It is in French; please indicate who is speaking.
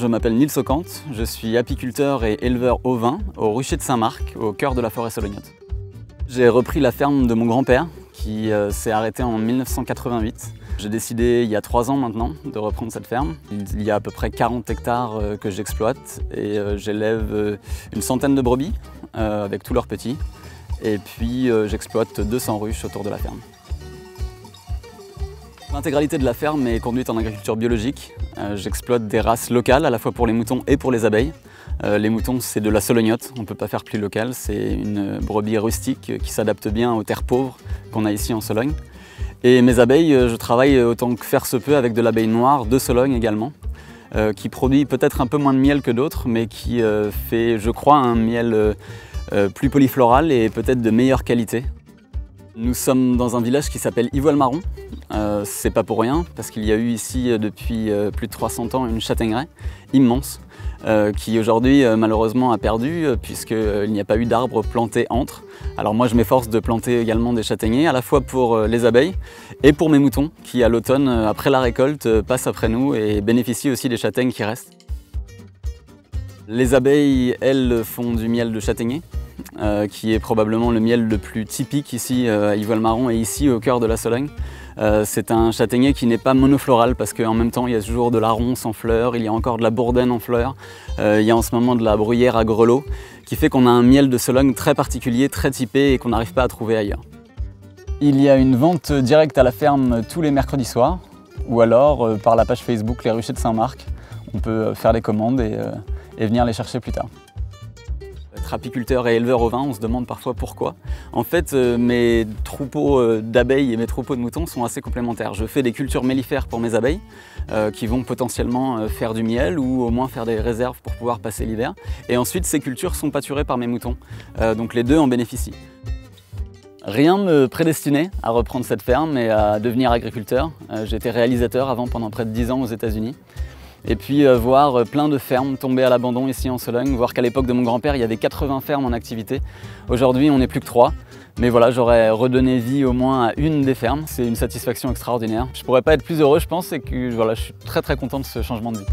Speaker 1: je m'appelle Nils Ocant, je suis apiculteur et éleveur ovin au rucher de Saint-Marc, au cœur de la forêt solognote. J'ai repris la ferme de mon grand-père qui s'est arrêté en 1988. J'ai décidé il y a 3 ans maintenant de reprendre cette ferme. Il y a à peu près 40 hectares que j'exploite et j'élève une centaine de brebis avec tous leurs petits. Et puis j'exploite 200 ruches autour de la ferme. L'intégralité de la ferme est conduite en agriculture biologique. J'exploite des races locales à la fois pour les moutons et pour les abeilles. Les moutons, c'est de la solognote, on ne peut pas faire plus local. C'est une brebis rustique qui s'adapte bien aux terres pauvres qu'on a ici en Sologne. Et mes abeilles, je travaille autant que faire se peut avec de l'abeille noire de Sologne également, qui produit peut-être un peu moins de miel que d'autres, mais qui fait, je crois, un miel plus polyfloral et peut-être de meilleure qualité. Nous sommes dans un village qui s'appelle Ivoile-Marron. C'est pas pour rien, parce qu'il y a eu ici depuis plus de 300 ans une châtaigneraie immense qui aujourd'hui malheureusement a perdu puisqu'il n'y a pas eu d'arbres plantés entre. Alors moi je m'efforce de planter également des châtaigniers à la fois pour les abeilles et pour mes moutons qui à l'automne après la récolte passent après nous et bénéficient aussi des châtaignes qui restent. Les abeilles, elles, font du miel de châtaignier. Qui est probablement le miel le plus typique ici à Ivoile-Marron et ici au cœur de la Sologne. C'est un châtaignier qui n'est pas monofloral parce qu'en même temps il y a toujours de la ronce en fleurs, il y a encore de la bourdaine en fleurs, il y a en ce moment de la bruyère à grelots qui fait qu'on a un miel de Sologne très particulier, très typé et qu'on n'arrive pas à trouver ailleurs. Il y a une vente directe à la ferme tous les mercredis soirs ou alors par la page Facebook Les Ruchers de Saint-Marc. On peut faire des commandes et venir les chercher plus tard. Être apiculteur et éleveur ovin, on se demande parfois pourquoi. En fait, mes troupeaux d'abeilles et mes troupeaux de moutons sont assez complémentaires. Je fais des cultures mellifères pour mes abeilles qui vont potentiellement faire du miel ou au moins faire des réserves pour pouvoir passer l'hiver. Et ensuite, ces cultures sont pâturées par mes moutons. Donc les deux en bénéficient. Rien ne me prédestinait à reprendre cette ferme et à devenir agriculteur. J'étais réalisateur avant pendant près de 10 ans aux États-Unis. Et puis voir plein de fermes tomber à l'abandon ici en Sologne, voir qu'à l'époque de mon grand-père, il y avait 80 fermes en activité. Aujourd'hui, on n'est plus que 3. Mais voilà, j'aurais redonné vie au moins à une des fermes. C'est une satisfaction extraordinaire. Je ne pourrais pas être plus heureux, je pense, et que voilà, je suis très content de ce changement de vie.